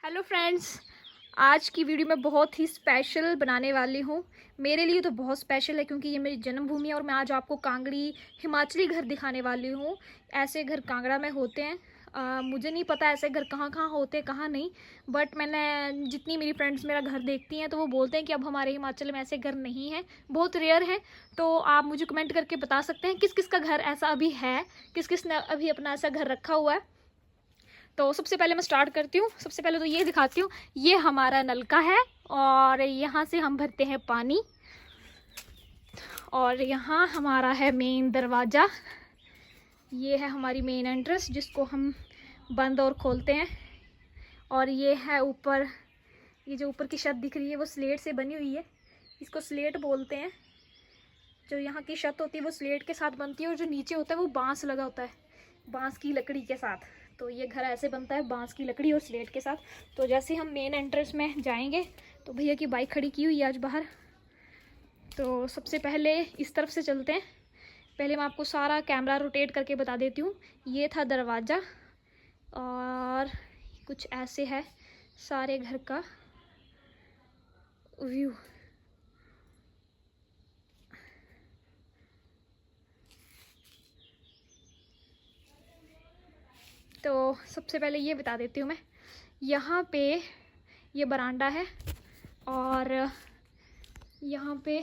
Hello friends, आज की video मैं बहुत ही स्पेशल बनाने वाली हूँ। मेरे लिए तो बहुत स्पेशल है क्योंकि ये मेरी जन्मभूमि है और मैं आज आपको कांगड़ी हिमाचली घर दिखाने वाली हूँ। ऐसे घर कांगड़ा में होते हैं। मुझे नहीं पता ऐसे घर कहाँ कहाँ होते हैं कहाँ नहीं, बट मैंने जितनी मेरी फ्रेंड्स मेरा घर देखती हैं तो वो बोलते हैं कि अब हमारे हिमाचल में ऐसे घर नहीं हैं, बहुत रेयर हैं। तो आप मुझे कमेंट करके बता सकते हैं किस किस का घर ऐसा अभी है, किस किस ने अभी अपना ऐसा घर रखा हुआ है। तो सबसे पहले मैं स्टार्ट करती हूँ। सबसे पहले तो ये दिखाती हूँ, ये हमारा नलका है और यहाँ से हम भरते हैं पानी। और यहाँ हमारा है मेन दरवाज़ा, ये है हमारी मेन एंट्रेंस जिसको हम बंद और खोलते हैं। और ये है ऊपर, ये जो ऊपर की छत दिख रही है वो स्लेट से बनी हुई है, इसको स्लेट बोलते हैं। जो यहाँ की छत होती है वो स्लेट के साथ बनती है और जो नीचे होता है वो बांस लगा होता है, बांस की लकड़ी के साथ। तो ये घर ऐसे बनता है, बांस की लकड़ी और स्लेट के साथ। तो जैसे हम मेन एंट्रेंस में जाएंगे तो भैया की बाइक खड़ी की हुई है आज बाहर। तो सबसे पहले इस तरफ से चलते हैं। पहले मैं आपको सारा कैमरा रोटेट करके बता देती हूँ। ये था दरवाज़ा और कुछ ऐसे है सारे घर का व्यू। तो सबसे पहले ये बता देती हूँ मैं, यहाँ पे ये बरामदा है और यहाँ पे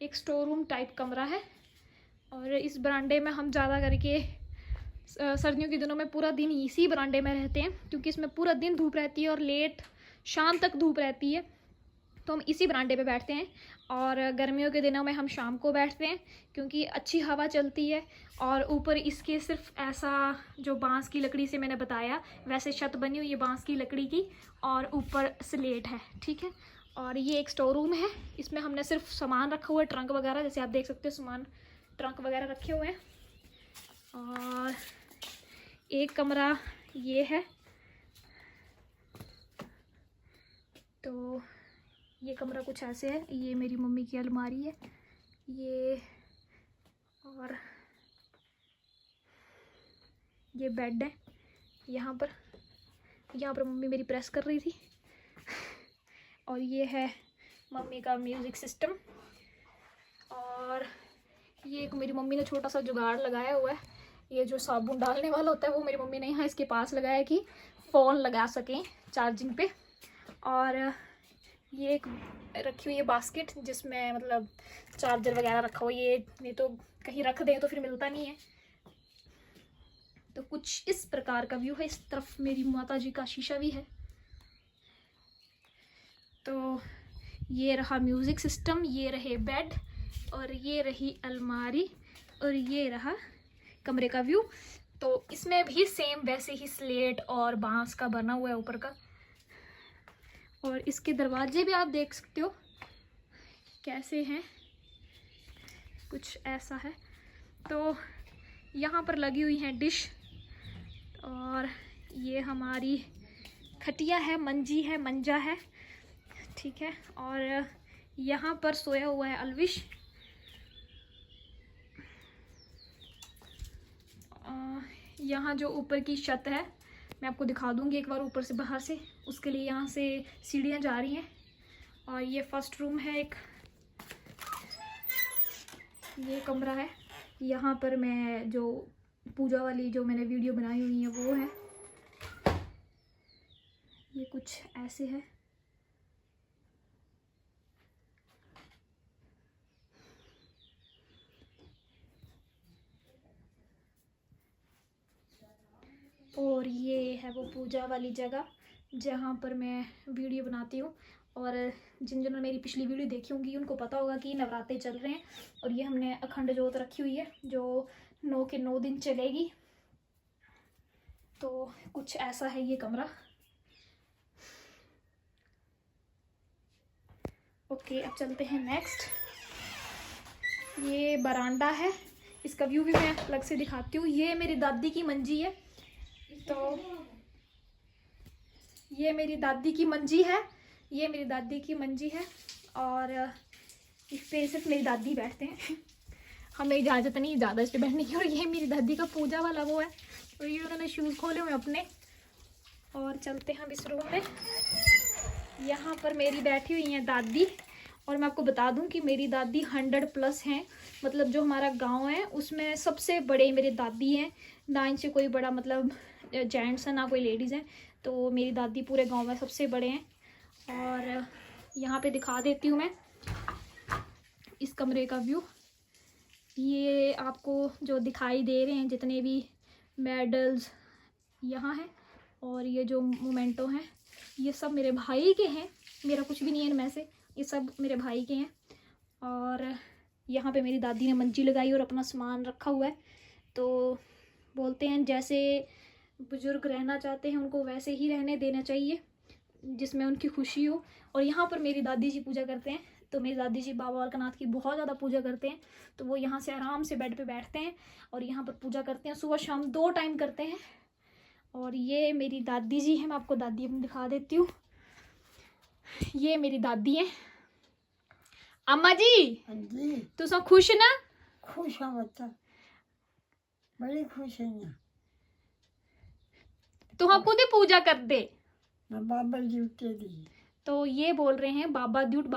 एक स्टोर रूम टाइप कमरा है। और इस बरामदे में हम ज़्यादा करके सर्दियों के दिनों में पूरा दिन इसी बरामदे में रहते हैं क्योंकि इसमें पूरा दिन धूप रहती है और लेट शाम तक धूप रहती है, तो हम इसी बरामदे पे बैठते हैं। और गर्मियों के दिनों में हम शाम को बैठते हैं क्योंकि अच्छी हवा चलती है। और ऊपर इसके सिर्फ ऐसा जो बांस की लकड़ी से मैंने बताया वैसे छत बनी हुई है बांस की लकड़ी की और ऊपर स्लेट है, ठीक है। और ये एक स्टोर रूम है, इसमें हमने सिर्फ सामान रखा हुआ है, ट्रंक वगैरह, जैसे आप देख सकते हो सामान ट्रंक वगैरह रखे हुए हैं। और एक कमरा ये है, तो ये कमरा कुछ ऐसे है। ये मेरी मम्मी की अलमारी है ये, और ये बेड है। यहाँ पर मम्मी मेरी प्रेस कर रही थी। और ये है मम्मी का म्यूज़िक सिस्टम। और ये एक मेरी मम्मी ने छोटा सा जुगाड़ लगाया हुआ है, ये जो साबुन डालने वाला होता है वो मेरी मम्मी ने यहाँ इसके पास लगाया कि फ़ोन लगा सकें चार्जिंग पे। और ये एक रखी हुई है बास्केट जिसमें मतलब चार्जर वगैरह रखा हुआ, ये नहीं तो कहीं रख दें तो फिर मिलता नहीं है। तो कुछ इस प्रकार का व्यू है। इस तरफ मेरी माता जी का शीशा भी है। तो ये रहा म्यूज़िक सिस्टम, ये रहे बेड और ये रही अलमारी और ये रहा कमरे का व्यू। तो इसमें भी सेम वैसे ही स्लेट और बांस का बना हुआ है ऊपर का। और इसके दरवाजे भी आप देख सकते हो कैसे हैं, कुछ ऐसा है। तो यहाँ पर लगी हुई हैं डिश और ये हमारी खटिया है, मंजी है, मंजा है, ठीक है। और यहाँ पर सोया हुआ है अलविश। यहाँ जो ऊपर की छत है मैं आपको दिखा दूँगी एक बार ऊपर से बाहर से, उसके लिए यहाँ से सीढ़ियाँ जा रही हैं। और ये फर्स्ट रूम है एक, ये कमरा है। यहाँ पर मैं जो पूजा वाली जो मैंने वीडियो बनाई हुई है वो है। ये कुछ ऐसे है। और ये है वो पूजा वाली जगह जहाँ पर मैं वीडियो बनाती हूँ। और जिन्होंने मेरी पिछली वीडियो देखी होंगी उनको पता होगा कि नवरात्रे चल रहे हैं और ये हमने अखंड जोत रखी हुई है जो 9 के 9 दिन चलेगी। तो कुछ ऐसा है ये कमरा। ओके, अब चलते हैं नेक्स्ट। ये बरामदा है, इसका व्यू भी मैं अलग से दिखाती हूँ। ये मेरी दादी की मंजी है, तो ये मेरी दादी की मंजी है, ये मेरी दादी की मंजी है। और इस पे सिर्फ मेरी दादी बैठते हैं हमें इजाज़त नहीं ज़्यादा इस पर बैठने की। और ये मेरी दादी का पूजा वाला वो है, और ये उन्होंने शूज़ खोले हुए अपने। और चलते हैं अब इस रूम में। यहाँ पर मेरी बैठी हुई हैं दादी, और मैं आपको बता दूं कि मेरी दादी 100+ हैं। मतलब जो हमारा गांव है उसमें सबसे बड़े मेरे दादी हैं, ना इनसे कोई बड़ा मतलब जेंट्स है ना कोई लेडीज़ हैं। तो मेरी दादी पूरे गांव में सबसे बड़े हैं। और यहाँ पे दिखा देती हूँ मैं इस कमरे का व्यू। ये आपको जो दिखाई दे रहे हैं जितने भी मेडल्स यहाँ हैं और ये जो मोमेंटो हैं, ये सब मेरे भाई के हैं। मेरा कुछ भी नहीं है इनमें से, ये सब मेरे भाई के हैं। और यहाँ पे मेरी दादी ने मंजी लगाई और अपना सामान रखा हुआ है। तो बोलते हैं जैसे बुजुर्ग रहना चाहते हैं उनको वैसे ही रहने देना चाहिए, जिसमें उनकी खुशी हो। और यहाँ पर मेरी दादी जी पूजा करते हैं। तो मेरी दादी जी बाबा बालकनाथ की बहुत ज़्यादा पूजा करते हैं। तो वो यहाँ से आराम से बेड पे बैठते हैं और यहाँ पर पूजा करते हैं। सुबह शाम 2 टाइम करते हैं। और ये मेरी दादी जी हैं, मैं आपको दादी अपनी दिखा देती हूँ। ये मेरी दादी हैं। अम्मा जी, जी तू सब खुश ना? खुश है बच्चा, बड़ी खुश है ना। तू हम खुद ही पूजा कर दे। मैं बाबा जी उठे दी। तो ये बोल रहे हैं बाबा द्यूट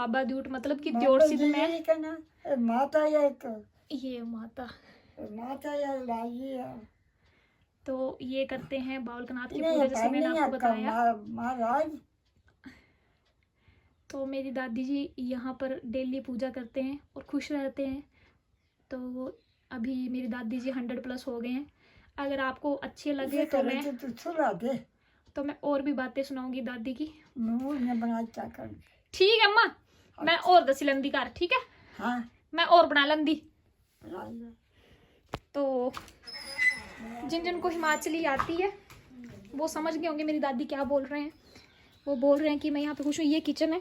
मतलब कि बाबा द्योट सिद्ध जी में यही कहना, ए माता या एक ये माता। माता या लाजी है। तो ये करते हैं बालकनाथ की इन्हें पूजा, ये जैसे मैंने पढ़नी आपको है बताया। महाराज। तो मेरी दादी जी यहाँ पर डेली पूजा करते हैं और खुश रहते हैं। तो अभी मेरी दादी जी 100+ हो गए हैं। अगर आपको अच्छे लगे तो मैं और भी बातें सुनाऊंगी दादी की। ठीक है अम्मा, मैं और दसी लंदी कर, ठीक है? हाँ, मैं और बना लंदी। तो जिन जिन को हिमाचली आती है वो समझ गए होंगे मेरी दादी क्या बोल रहे हैं। वो बोल रहे हैं कि मैं यहाँ पे खुश हूँ। ये किचन है।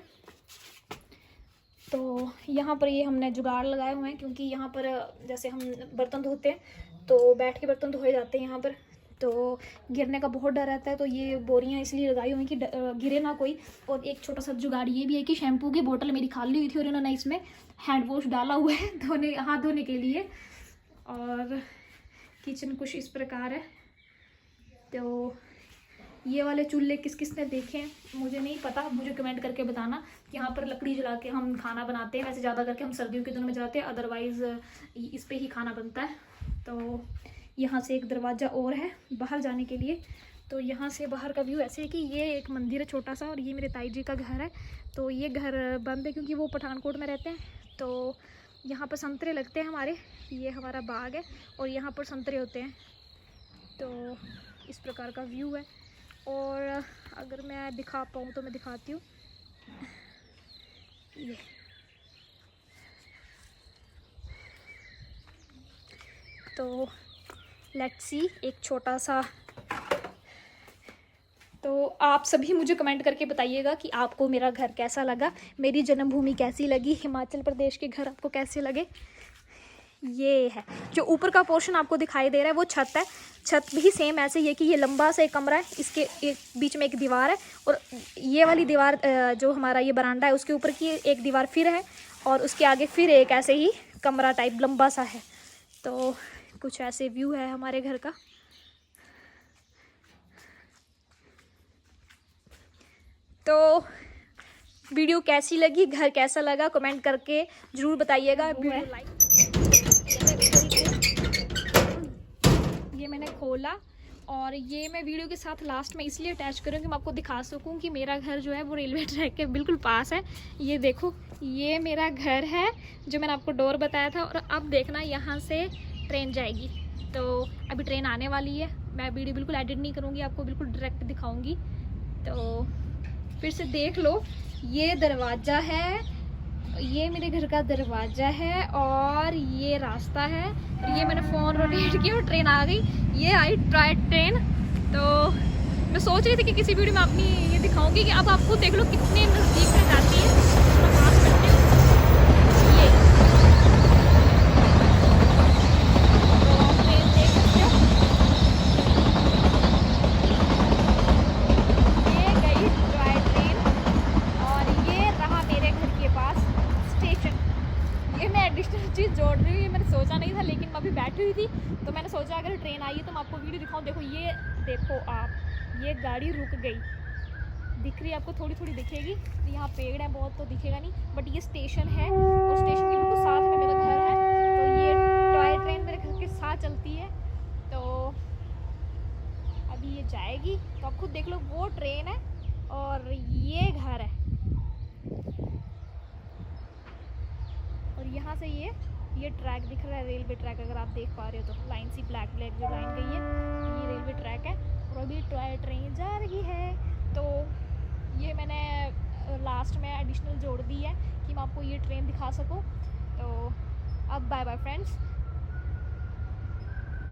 तो यहाँ पर ये हमने जुगाड़ लगाए हुए हैं, क्योंकि यहाँ पर जैसे हम बर्तन धोते हैं तो बैठ के बर्तन धोए जाते हैं यहाँ पर, तो गिरने का बहुत डर रहता है। तो ये बोरियाँ इसलिए लगाई हुई हैं कि गिरे ना कोई। और एक छोटा सा जुगाड़ ये भी है कि शैम्पू की बोतल मेरी खाली हुई थी और इन्होंने इसमें हैंड वॉश डाला हुआ है हाथ धोने के लिए। और किचन कुछ इस प्रकार है। तो ये वाले चूल्हे किस किस ने देखे हैं मुझे नहीं पता, मुझे कमेंट करके बताना। यहाँ पर लकड़ी जला के हम खाना बनाते हैं। वैसे ज़्यादा करके हम सर्दियों के दिनों में जलाते हैं, अदरवाइज़ इस पे ही खाना बनता है। तो यहाँ से एक दरवाज़ा और है बाहर जाने के लिए। तो यहाँ से बाहर का व्यू ऐसे है कि ये एक मंदिर है छोटा सा, और ये मेरे ताई जी का घर है। तो ये घर बंद है क्योंकि वो पठानकोट में रहते हैं। तो यहाँ पर संतरे लगते हैं हमारे, ये हमारा बाग है और यहाँ पर संतरे होते हैं। तो इस प्रकार का व्यू है। और अगर मैं दिखा पाऊँ तो मैं दिखाती हूँ। ये तो लेट्स सी एक छोटा सा। तो आप सभी मुझे कमेंट करके बताइएगा कि आपको मेरा घर कैसा लगा, मेरी जन्मभूमि कैसी लगी, हिमाचल प्रदेश के घर आपको कैसे लगे। ये है जो ऊपर का पोर्शन आपको दिखाई दे रहा है वो छत है। छत भी सेम ऐसे ही है कि ये लंबा सा एक कमरा है, इसके एक बीच में एक दीवार है, और ये वाली दीवार जो हमारा ये बरांडा है उसके ऊपर की एक दीवार फिर है, और उसके आगे फिर एक ऐसे ही कमरा टाइप लंबा सा है। तो कुछ ऐसे व्यू है हमारे घर का। तो वीडियो कैसी लगी, घर कैसा लगा, कमेंट करके ज़रूर बताइएगा। वीडियो लाइक, ये मैंने खोला और ये मैं वीडियो के साथ लास्ट में इसलिए अटैच करूँ कि मैं आपको दिखा सकूँ कि मेरा घर जो है वो रेलवे ट्रैक के बिल्कुल पास है। ये देखो, ये मेरा घर है जो मैंने आपको डोर बताया था। और अब देखना यहाँ से ट्रेन जाएगी। तो अभी ट्रेन आने वाली है। मैं वीडियो बिल्कुल एडिट नहीं करूँगी, आपको बिल्कुल डायरेक्ट दिखाऊँगी। तो फिर से देख लो, ये दरवाज़ा है, ये मेरे घर का दरवाज़ा है, और ये रास्ता है। और ये मैंने फ़ोन रोटेट किया और ट्रेन आ गई। ये आई ट्रेन। तो मैं सोच रही थी कि किसी वीडियो में अपनी ये दिखाऊंगी कि अब आपको देख लो कितने नज़दीक में जाती है। ये तो ट्रेन देख सकते हो, ये गई टॉय ट्रेन। और ये रहा मेरे घर के पास स्टेशन। ये मैं एडिशनल चीज़ जोड़ रही हूँ, ये मैंने सोचा नहीं था, लेकिन मैं अभी बैठी हुई थी तो मैंने सोचा अगर ट्रेन आई है तो मैं आपको वीडियो दिखाऊँ। देखो, ये देखो आप, ये गाड़ी रुक गई, दिख रही है आपको, थोड़ी थोड़ी दिखेगी, यहाँ पेड़ है बहुत तो दिखेगा नहीं, बट ये स्टेशन है और स्टेशन के बिल्कुल साथ में मेरा घर है। तो ये टॉय ट्रेन मेरे घर के साथ चलती है। तो अभी ये जाएगी, तो आप खुद देख लो, वो ट्रेन है और ये घर है, और यहाँ से ये ट्रैक दिख रहा है, रेलवे ट्रैक, अगर आप देख पा रहे हो तो लाइन सी ब्लैक ब्लैक जो लाइन गई है, ये रेलवे ट्रैक है और अभी टॉय ट्रेन जा रही है। तो ये मैंने लास्ट में एडिशनल जोड़ दी है कि मैं आपको ये ट्रेन दिखा सकूं। तो अब बाय बाय फ्रेंड्स।